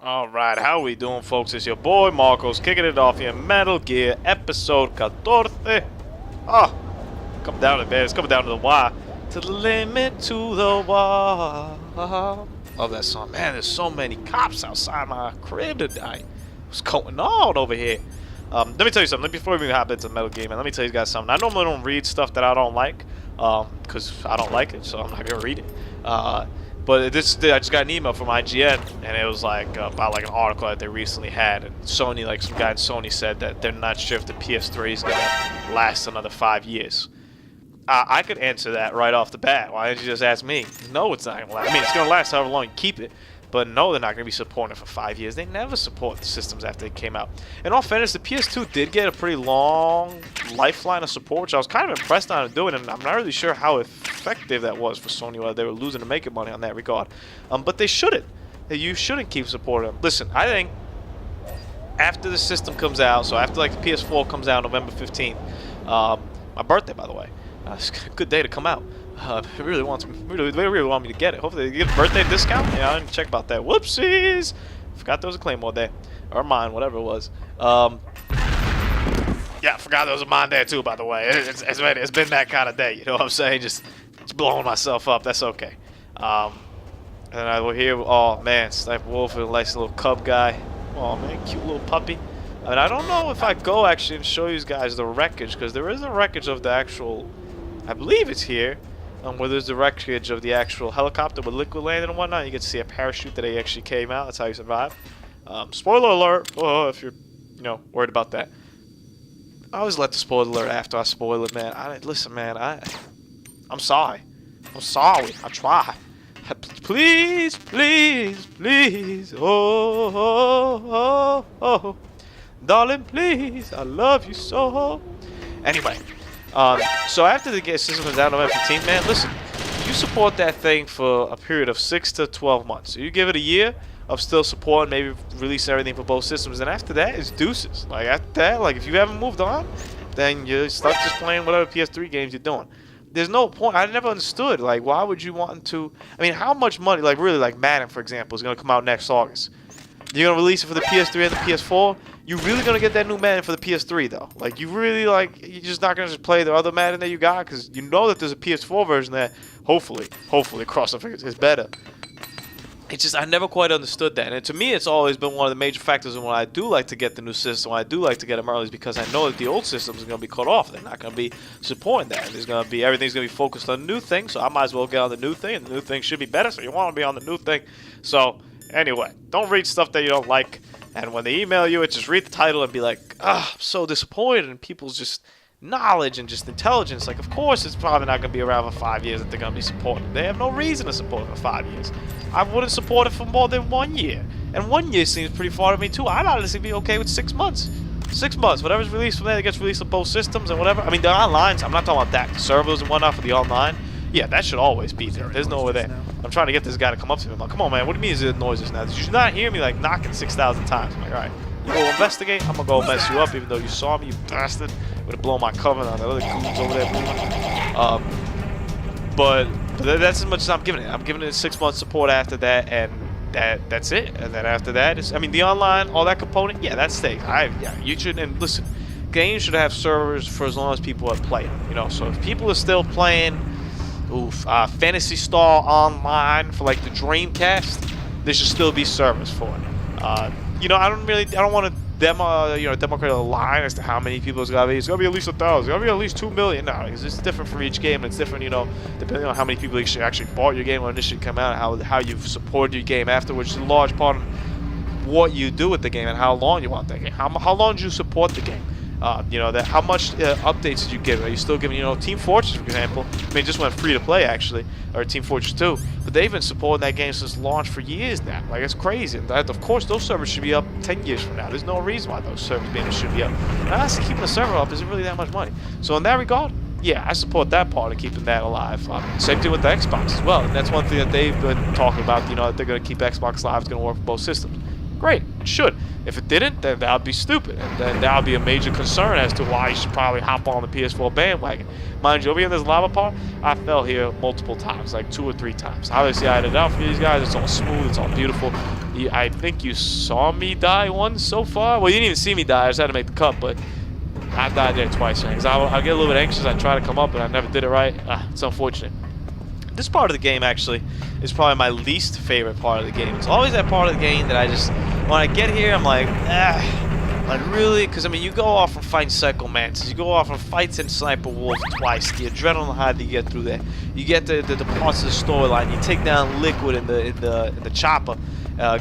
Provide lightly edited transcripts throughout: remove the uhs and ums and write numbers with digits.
Alright, how we doing, folks? It's your boy Marcos kicking it off here. Metal Gear Episode 14. Oh, come down to man. It's coming down to the wire. To the limit, to the wall. Love that song. Man, there's so many cops outside my crib tonight. What's going on over here? Let me tell you something. Before we even hop into Metal Gear, man, let me tell you guys something. I normally don't read stuff that I don't like, because I don't like it, so I'm not going to read it. But I just got an email from IGN, and it was like about like an article that they recently had, and Sony, like some guy at Sony said that they're not sure if the PS3 is gonna last another 5 years. I could answer that right off the bat. Why didn't you just ask me? No, it's not gonna last. I mean, it's gonna last however long you keep it, but no, they're not gonna be supporting it for 5 years. They never support the systems after they came out. In all fairness, the PS2 did get a pretty long lifeline of support, which I was kind of impressed on doing, and I'm not really sure how effective that was for Sony, whether they were losing or making money on that regard. But they shouldn't. You shouldn't keep supporting them. Listen, I think after the system comes out, so after like the PS4 comes out November 15th, my birthday, by the way, it's a good day to come out. They really want me to get it. Hopefully they get a birthday discount. Yeah, I didn't check about that. Whoopsies! Forgot there was a Claymore day, or mine, whatever it was. Yeah, I forgot there was a mine day too. By the way, it's been that kind of day. You know what I'm saying? Just blowing myself up. That's okay. And I will hear. Oh man, Sniper Wolf, a nice little cub guy. Oh man, cute little puppy. I mean, I don't know if I go actually and show you guys the wreckage, because there is a wreckage of the actual. I believe it's here. Where there's the wreckage of the actual helicopter with liquid landing and whatnot. You get to see a parachute that actually came out. That's how you survive. Spoiler alert. Oh, if you're, worried about that. I always let the spoiler alert after I spoil it, man. Listen, man. I'm sorry. I'm sorry. I try. Please, please, please. Oh. Darling, please. I love you so. Anyway. So after the system comes out November 15th, man, listen, you support that thing for a period of 6 to 12 months. So you give it a year of still support, maybe release everything for both systems, and after that, it's deuces. Like, after that, like, if you haven't moved on, then you're stuck just playing whatever PS3 games you're doing. There's no point. I never understood, like, why would you want to, I mean, how much money, like, really, like, Madden, for example, is going to come out next August. You're going to release it for the PS3 and the PS4? You really going to get that new Madden for the PS3, though? Like, you really, like, you're just not going to just play the other Madden that you got? Because you know that there's a PS4 version that, hopefully, cross the fingers, is better. It's just, I never quite understood that. And to me, it's always been one of the major factors in why I do like to get the new system, why I do like to get them early, is because I know that the old systems are going to be cut off. They're not going to be supporting that. There's going to be, everything's going to be focused on the new thing, so I might as well get on the new thing, and the new thing should be better, so you want to be on the new thing. So, anyway, don't read stuff that you don't like. And when they email you, just read the title and be like, I'm so disappointed in people's just knowledge and just intelligence. Like, of course, it's probably not going to be around for 5 years that they're going to be supported. They have no reason to support it for 5 years. I wouldn't support it for more than 1 year. And 1 year seems pretty far to me, too. I'd honestly be okay with 6 months. 6 months. Whatever's released from there, it gets released on both systems and whatever. I mean, the online, I'm not talking about that. The servers and whatnot for the online. Yeah, that should always be there. There's no way there. I'm trying to get this guy to come up to me. I'm like, come on, man. What do you mean is it noises now? Did you not hear me, like, knocking 6,000 times? I'm like, all right. You go investigate. I'm going to go mess you up, even though you saw me, you bastard. Would have blown my cover on the other goons over there. But that's as much as I'm giving it. I'm giving it 6 months support after that, and that's it. And then after that, I mean, the online, all that component, yeah, that stays. You should, and listen, games should have servers for as long as people are playing. So if people are still playing, Phantasy Star Online for like the Dreamcast, there should still be servers for it. I don't want to democrate a line as to how many people it's gotta be. It's gotta be at least 1,000. It's gotta be at least 2 million. No, because it's different for each game. And it's different, depending on how many people actually bought your game when it initially came out, and how you've supported your game afterwards. It's a large part of what you do with the game and how long you want that game. How long do you support the game? You know, that how much updates did you get? Are you still giving, you know, Team Fortress, for example? I mean, it just went free to play actually, or Team Fortress 2. But they've been supporting that game since launch for years now. Like, it's crazy. And that, of course, those servers should be up 10 years from now. There's no reason why those servers should be up. And honestly, keeping the server up isn't really that much money. So in that regard, yeah, I support that part of keeping that alive. Same thing with the Xbox as well. And that's one thing that they've been talking about, you know, that they're going to keep Xbox Live. It's going to work for both systems. Great, it should. If it didn't, then that would be stupid. And then that would be a major concern as to why you should probably hop on the PS4 bandwagon. Mind you, over here in this lava part, I fell here multiple times, like 2 or 3 times. Obviously, I had it out for these guys. It's all smooth. It's all beautiful. I think you saw me die once so far. Well, you didn't even see me die. I just had to make the cut, but I died there twice, man. Because I get a little bit anxious. I try to come up, but I never did it right. It's unfortunate. This part of the game, actually, is probably my least favorite part of the game. It's always that part of the game that I just, when I get here, I'm like, like really? Because, I mean, you go off and fight Psychomantis. You go off and fight in Sniper Wolf twice. The adrenaline high that you get through there. You get the parts of the storyline. You take down Liquid in the chopper.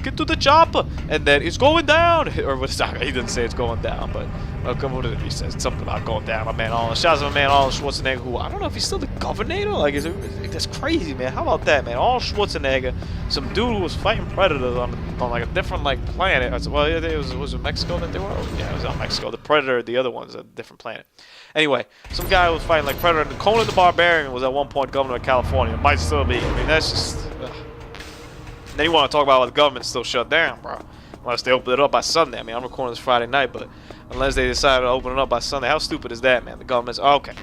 Get to the chopper, and then it's going down. Or what's that? He didn't say it's going down, but what did he say? Something about going down. My man Arnold. Shouts to my man Arnold Schwarzenegger, who I don't know if he's still the governor. Like, that's crazy, man. How about that, man? Arnold Schwarzenegger, some dude who was fighting predators on like a different like planet. Well, it was it Mexico that they were? Yeah, it was on Mexico. The Predator, the other one's a different planet. Anyway, some guy who was fighting like Predator. And Conan the Barbarian was at one point governor of California. Might still be. I mean, that's just. Then you want to talk about why the government's still shut down, bro. Unless they open it up by Sunday. I mean, I'm recording this Friday night, but unless they decide to open it up by Sunday, how stupid is that, man? The government's okay.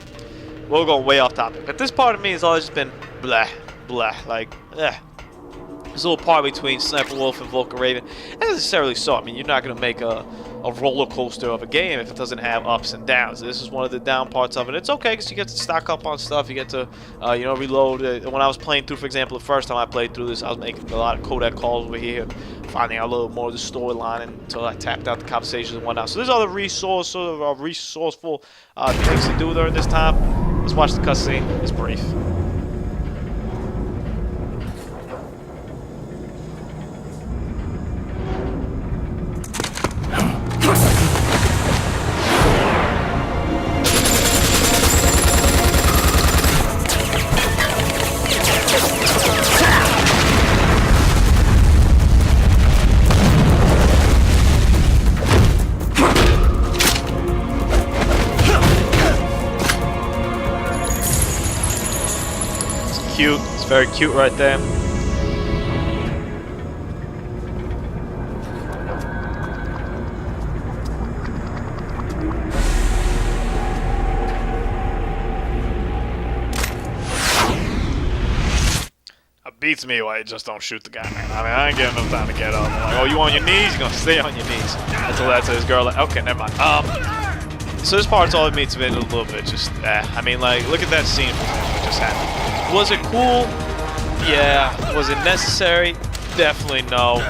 We're going way off topic, but this part of me has always just been blah, blah, like, There's a little part between Sniper Wolf and Volker Raven. Not necessarily so. I mean, you're not going to make a roller coaster of a game if it doesn't have ups and downs. This is one of the down parts of it. It's okay because you get to stock up on stuff. You get to, you know, reload. When I was playing through, for example, the first time I played through this, I was making a lot of codec calls over here, finding out a little more of the storyline until I tapped out the conversations and whatnot. So there's other resourceful things to do during this time. Let's watch the cutscene. It's brief. Cute. It's very cute right there. It beats me why you just don't shoot the guy, man. I mean, I ain't getting no time to get up. I'm like, oh, you on your knees? You're gonna stay on your knees. Until that to this girl, like, okay, never mind. So this part's all it means to me a little bit. Just, I mean, like, look at that scene for example, that just happened. Was it cool? Yeah. Was it necessary? Definitely no.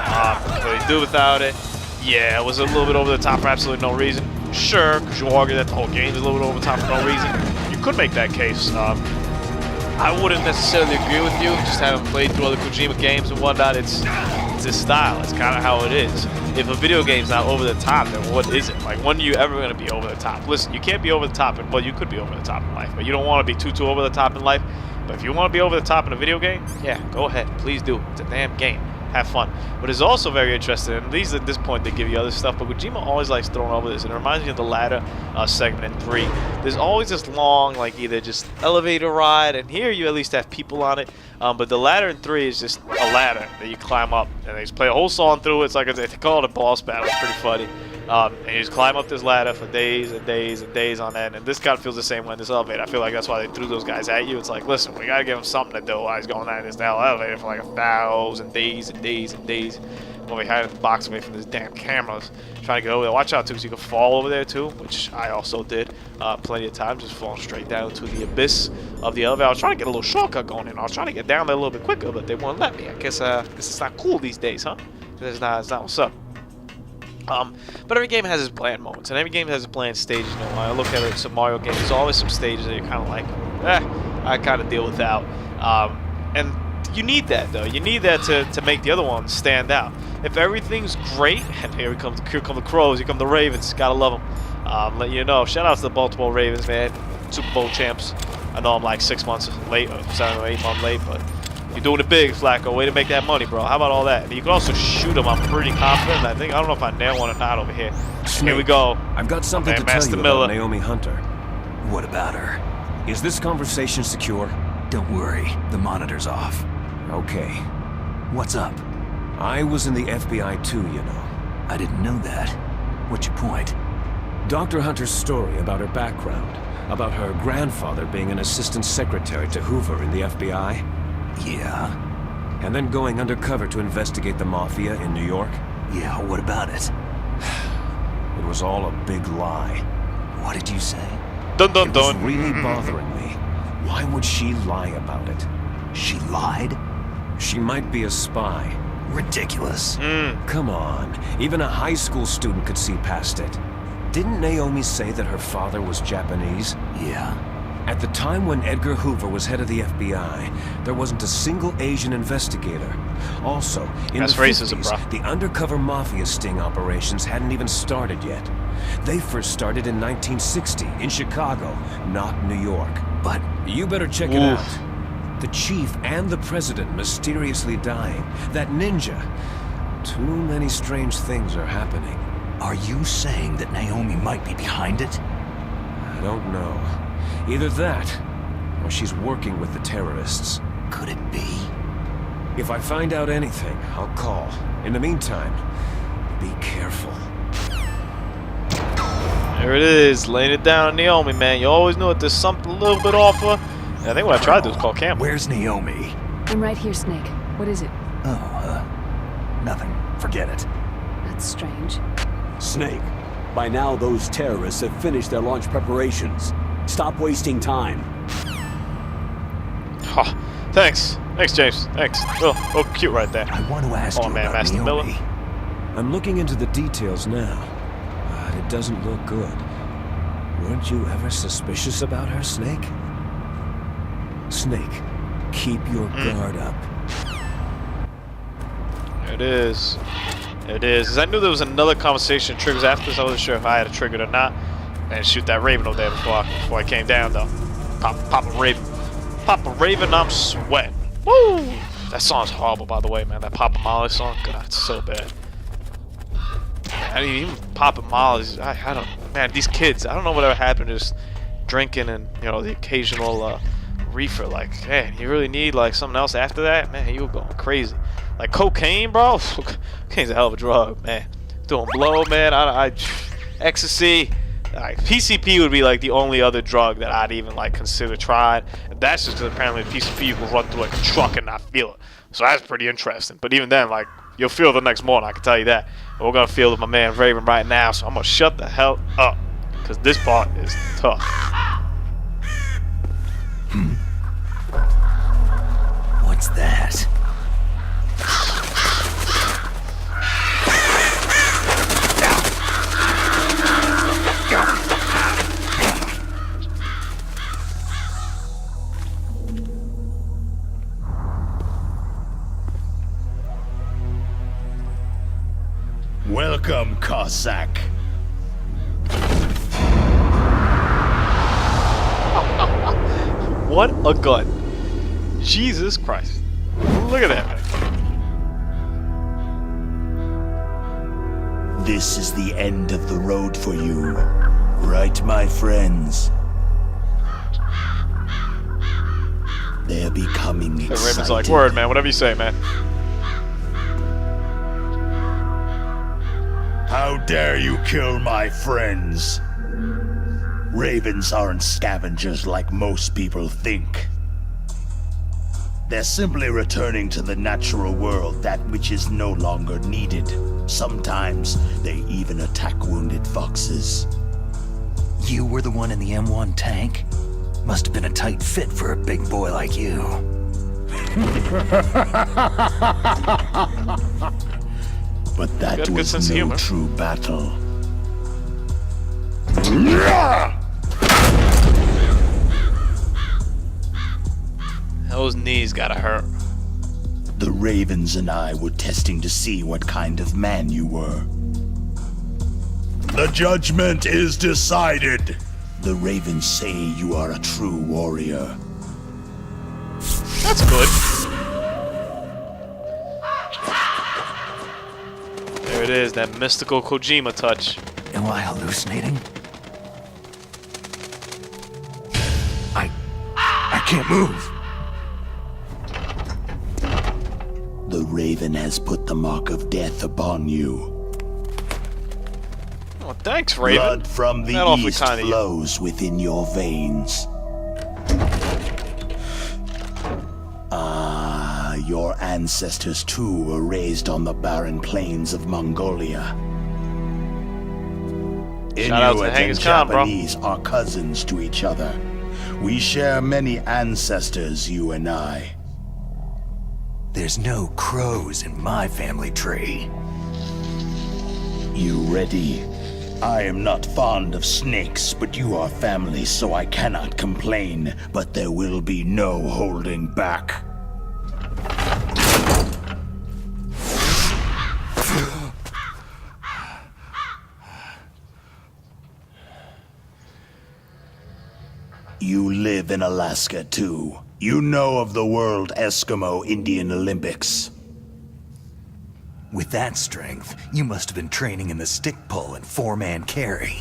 Could they do without it? Yeah. Was it a little bit over the top for absolutely no reason? Sure, because you argue that the whole game is a little bit over the top for no reason. You could make that case. I wouldn't necessarily agree with you, just having played through other Kojima games and whatnot. It's his style. It's kind of how it is. If a video game's not over the top, then what is it? Like, when are you ever going to be over the top? Listen, you can't be over the top, well, you could be over the top in life, but you don't want to be too over the top in life. But if you want to be over the top in a video game, yeah, go ahead. Please do. It's a damn game. Have fun. But it's also very interesting, and at least at this point they give you other stuff, but Kojima always likes throwing over this, and it reminds me of the ladder segment in 3. There's always this long, like, either just elevator ride, and here you at least have people on it, but the ladder in 3 is just a ladder that you climb up, and they just play a whole song through it. It's like, they call it a boss battle. It's pretty funny. And you just climb up this ladder for days and days and days on end, and this kind of feels the same way in this elevator. I feel like that's why they threw those guys at you. It's like, listen, we gotta give him something to do while he's going down this elevator for like 1,000 days and days and days. While we had to box away from this damn cameras, trying to get over there. Watch out too, because you can fall over there too, which I also did plenty of times, just falling straight down into the abyss of the elevator. I was trying to get a little shortcut going in. I was trying to get down there a little bit quicker, but they wouldn't let me. I guess it's not cool these days, huh? It's not what's up. But every game has its bland moments, and every game has its bland stages. You know, when I look at it, some Mario games, there's always some stages that you're kind of like, I kind of deal without. And you need that, though. You need that to make the other ones stand out. If everything's great, and here come the crows, here come the ravens, gotta love them. Let you know. Shout out to the Baltimore Ravens, man. Super Bowl champs. I know I'm like 6 months late, or 7 or 8 months late, but you're doing it big, Flacco. Way to make that money, bro. How about all that? And you can also shoot them. I'm pretty confident. I don't know if I nail one or not over here. Snake, here we go. I've got something to tell Master you Miller. about Naomi Hunter. What about her? Is this conversation secure? Don't worry, the monitor's off. Okay. What's up? I was in the FBI too, you know. I didn't know that. What's your point? Dr. Hunter's story about her background, about her grandfather being an assistant secretary to Hoover in the FBI. Yeah? And then going undercover to investigate the Mafia in New York. Yeah, what about it? It was all a big lie. What did you say? Dun dun It was dun. really bothering me. Why would she lie about it? She lied? She might be a spy. Ridiculous. Come on, even a high school student could see past it. Didn't Naomi say that her father was Japanese? Yeah. At the time when Edgar Hoover was head of the FBI, there wasn't a single Asian investigator. Also, in That's the racism, 50s, bro. the undercover mafia sting operations hadn't even started yet. They first started in 1960 in Chicago, not New York. But You better check it Oof. out. The chief and the president mysteriously dying. That ninja. Too many strange things are happening. are you saying that Naomi might be behind it? I don't know. Either that, or she's working with the terrorists. Could it be? If I find out anything, I'll call. In the meantime, be careful. There it is, laying it down on Naomi, man. You always know that there's something a little bit off her. And I think what I tried to do was call Campbell. Where's Naomi? I'm right here, Snake. What is it? Oh, nothing. Forget it. That's strange. Snake, by now those terrorists have finished their launch preparations. Stop wasting time. Oh, thanks. Thanks, James. Thanks. Oh, cute right there. I want to ask Oh, you man, about Master Miller. Naomi. I'm looking into the details now, but it doesn't look good. Weren't you ever suspicious about her, Snake? Snake, keep your guard up. There it is. There it is. 'Cause I knew there was another conversation triggers after this. I wasn't sure if I had it triggered or not. And shoot that Raven over there before I came down, though. Pop a Raven. Pop a Raven, I'm sweating. Woo! That song's horrible, by the way, man. That Papa Molly song. God, it's so bad. I mean, even Papa Molly's. I don't. Man, these kids. I don't know whatever happened. Just drinking and the occasional reefer. Like, man, you really need like something else after that, man. You were going crazy. Like cocaine, bro. Cocaine's a hell of a drug, man. Doing blow, man. I ecstasy. Like PCP would be like the only other drug that I'd even like consider trying. And that's just because apparently PCP you can run through like a truck and not feel it. So that's pretty interesting. But even then, like you'll feel the next morning. I can tell you that. And we're gonna feel with my man Raven right now. So I'm gonna shut the hell up because this part is tough. What's that? Welcome, Cossack. What a gun. Jesus Christ. Look at that, man. This is the end of the road for you. Right, my friends? They're becoming The excited. Raven's like, word, man. Whatever you say, man. How dare you kill my friends? Ravens aren't scavengers like most people think. They're simply returning to the natural world, that which is no longer needed. Sometimes they even attack wounded foxes. You were the one in the M1 tank? Must have been a tight fit for a big boy like you. But that Got a good was sense of no humor. true battle. Those knees gotta hurt. The Ravens and I were testing to see what kind of man you were. The judgment is decided. The ravens say you are a true warrior. That's good. There it is, that mystical Kojima touch. Am I hallucinating? I can't move. The raven has put the mark of death upon you. Oh, thanks, Raven. Blood from the That awfully east kind of you. flows within your veins. Ah, your ancestors too were raised on the barren plains of Mongolia. Shout out to Inuit and Genghis Khan, bro. Japanese are cousins to each other. We share many ancestors, you and I. There's no crows in my family tree. You ready? I am not fond of snakes, but you are family, so I cannot complain. But there will be no holding back. You live in Alaska too. You know of the World Eskimo Indian Olympics. With that strength, you must have been training in the stick pull and four-man carry.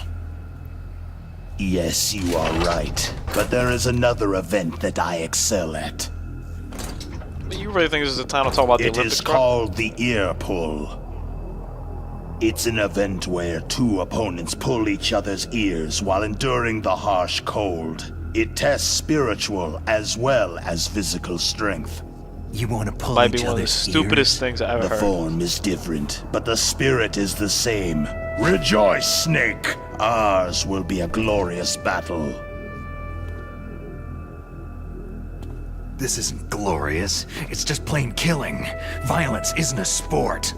Yes, you are right. But there is another event that I excel at. You really think this is the time to talk about the It Olympics, is bro? called the ear pull. It's an event where two opponents pull each other's ears while enduring the harsh cold. It tests spiritual as well as physical strength. You want to pull Might be each one of the other's stupidest ears? things I ever The heard. form is different, but the spirit is the same. Rejoice, Snake! Ours will be a glorious battle. This isn't glorious. It's just plain killing. Violence isn't a sport.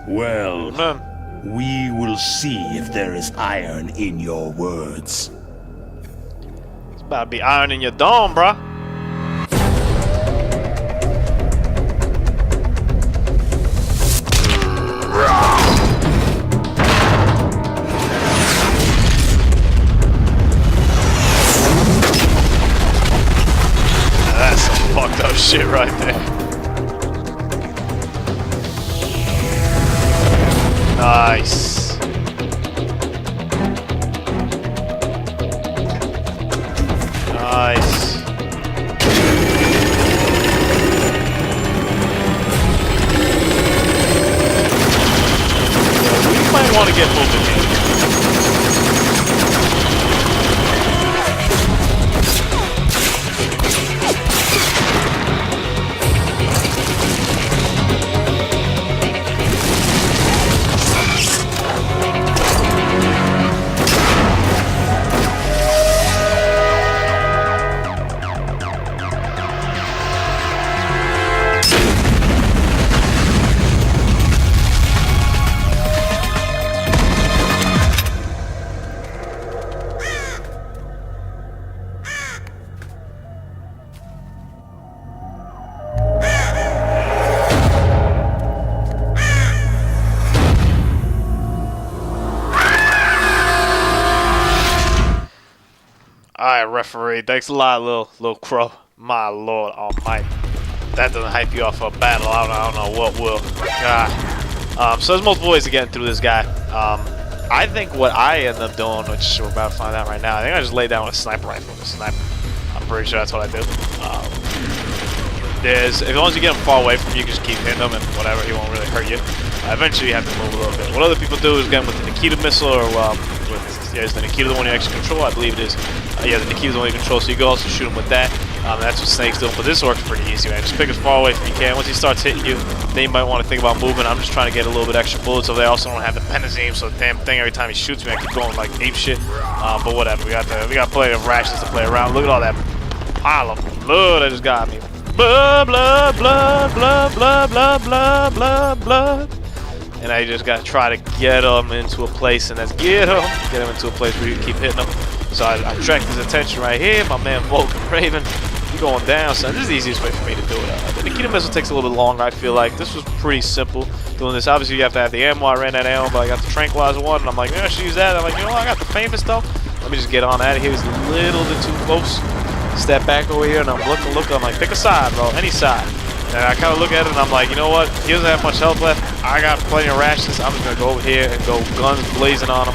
Well, Man, we will see if there is iron in your words. it's about to be iron in your dome, bro. That's some fucked up shit right there. Nice. Nice. We might want to get moving here. Alright, referee. Thanks a lot, little crow. My lord almighty. That doesn't hype you up for a battle. I don't know what will. God. So there's multiple ways to get through this guy. I think what I end up doing, which we're about to find out right now, I think I just lay down with a sniper rifle with a sniper. I'm pretty sure that's what I do. As long as you get him far away from you, you can just keep hitting him and whatever, he won't really hurt you. Eventually you have to move a little bit. What other people do is get him with the Nikita missile or is the Nikita the one you actually control? I believe it is. Yeah, the Nikita is the one you control, so you can also shoot him with that. That's what Snake's doing, but this works pretty easy, man. Just pick as far away as you can. Once he starts hitting you, then you might want to think about moving. I'm just trying to get a little bit extra bullets over there. I also don't have the Penazine, so the damn thing, every time he shoots me, I keep going like ape shit. But whatever, we got plenty of rations to play around. Look at all that pile of blood that just got me. Blood, blood, blood, blood, blood, blood, blood, blood, blood. And I just gotta try to get him into a place, and that's get him into a place where you can keep hitting him. So I attract his attention right here. My man Vulcan Raven, going down, son. This is the easiest way for me to do it. The Nikita missile takes a little bit longer, I feel like. This was pretty simple doing this. Obviously, you have to have the ammo. I ran out of ammo, but I got the tranquilizer one, and I'm like, I should use that. I'm like, you know what? I got the famous, though. Let me just get on out of here. He's a little bit too close. Step back over here, and I'm looking. I'm like, pick a side, bro. Any side. And I kind of look at it, and I'm like, you know what? He doesn't have much health left. I got plenty of rations. I'm just going to go over here and go guns blazing on him.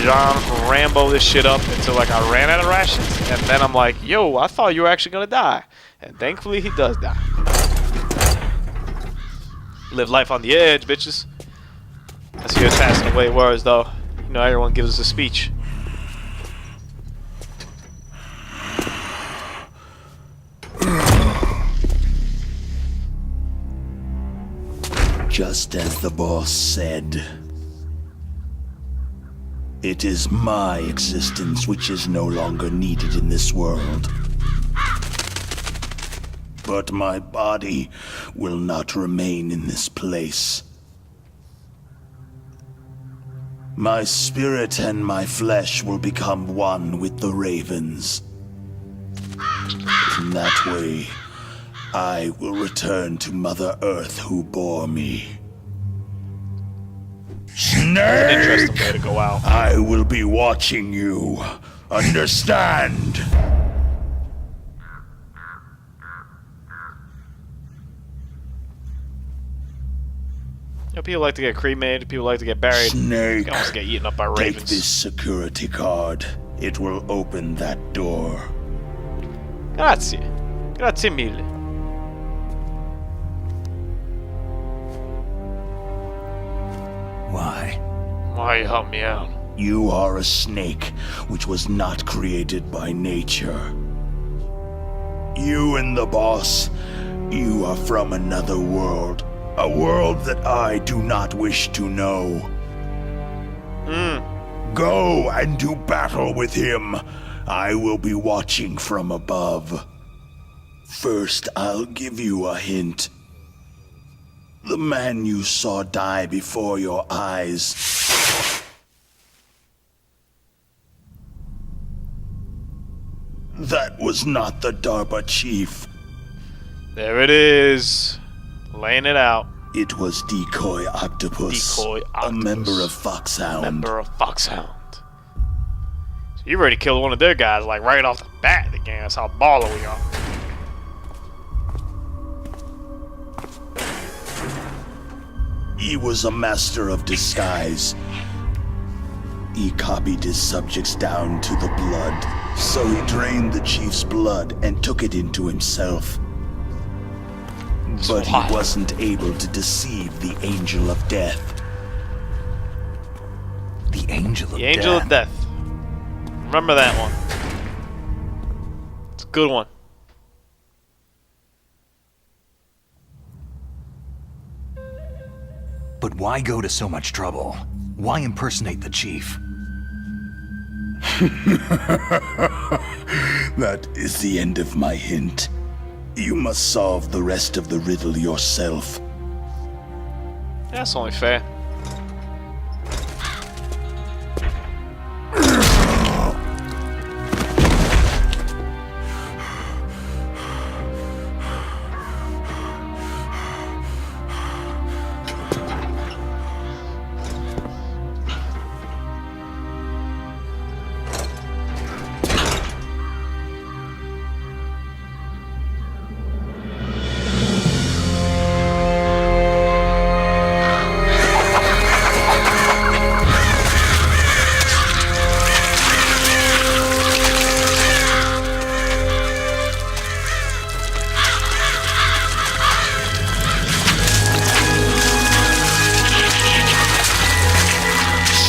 John Rambo this shit up until like I ran out of rations, and then I'm like, yo, I thought you were actually gonna die, and thankfully he does die. Live life on the edge, bitches. That's your passing away words, though. You know, everyone gives us a speech. Just as the boss said. It is my existence which is no longer needed in this world. But my body will not remain in this place. My spirit and my flesh will become one with the ravens. In that way, I will return to Mother Earth who bore me. Interesting Snake! way to go out. I will be watching you. Understand? You know, people like to get cremated. People like to get buried. Snake, You can also get eaten up by take ravens. this security card. It will open that door. Grazie. Grazie mille. Why? Why you help me out? You are a snake which was not created by nature. You and the boss, you are from another world. A world that I do not wish to know. Go and do battle with him. I will be watching from above. First, I'll give you a hint. The man you saw die before your eyes. That was not the DARPA chief. There it is. Laying it out. It was Decoy Octopus. Decoy A Octopus. member of Foxhound. Member of Foxhound. So you already killed one of their guys, like right off the bat of the game. That's how baller we are. He was a master of disguise. He copied his subjects down to the blood. So he drained the chief's blood and took it into himself. But Why? he wasn't able to deceive the Angel of Death. The Angel of The Angel of Death. Remember that one. It's a good one. But why go to so much trouble? Why impersonate the chief? That is the end of my hint. You must solve the rest of the riddle yourself. That's only fair.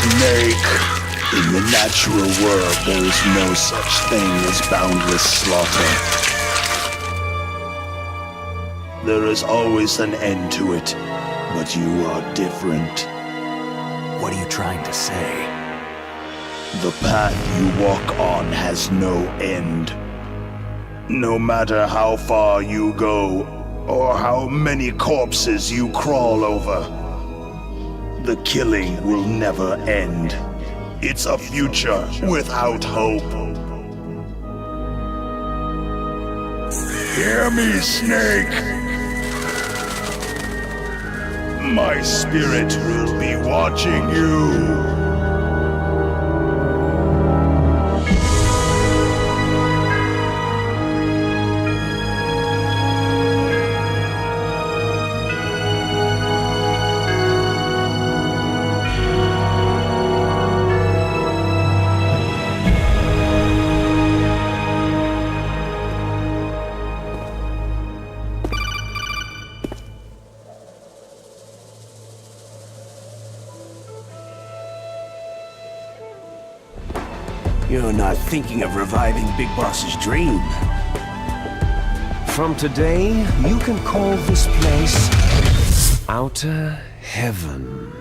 Snake. In the natural world, there is no such thing as boundless slaughter. There is always an end to it, but you are different. What are you trying to say? The path you walk on has no end. No matter how far you go, or how many corpses you crawl over, the killing will never end. It's a future without hope. Hear me, Snake! My spirit will be watching you! You're not thinking of reviving Big Boss's dream. From today, you can call this place Outer Heaven.